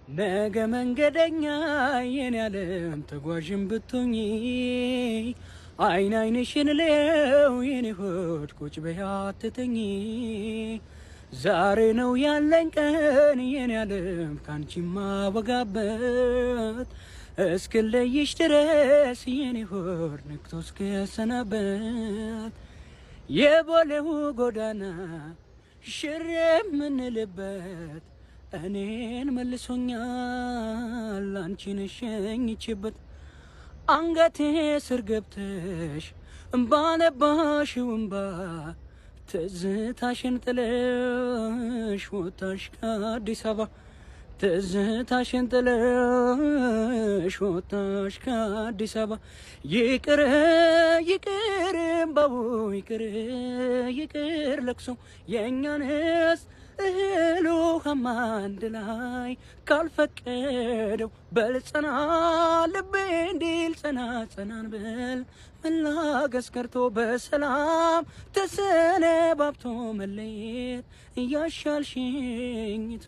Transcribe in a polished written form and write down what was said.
ነገ መንገደኛ የኔ ዓለም ተጓዥም ብትሆኚ አይን አይንሽን ለው የኔ ሆድ ቁጭ በይ አትተኚ። ዛሬ ነው ያለኝ ቀን የኔ ዓለም ካንቺማ ወጋበት እስክለይሽ ድረስ የኔ ሆድ ነግቶ እስከሰናበት የቦሌው ጎዳና ሽር የምንልበት እኔን መልሶኛል አንቺን ሸኝቼበት አንገቴ ስር ገብተሽ እምባ ነባሽው እምባ ትዝታሽን ጥለሽ ወጣሽ ከአዲስ አበባ ትዝታሽን ጥለሽ ወጣሽ ከአዲስ አበባ ይቅር ይቅር እምባው ይቅር ይቅር ለቅሶ የእኛንስ እህሉ ከማንድ ላይ ካልፈቀደው በልጸና ልቤ እንዲል ጸና ጸናን በል መላገስ ቀርቶ በሰላም ተሰነባብቶ መለየት እያሻልሽኝቶ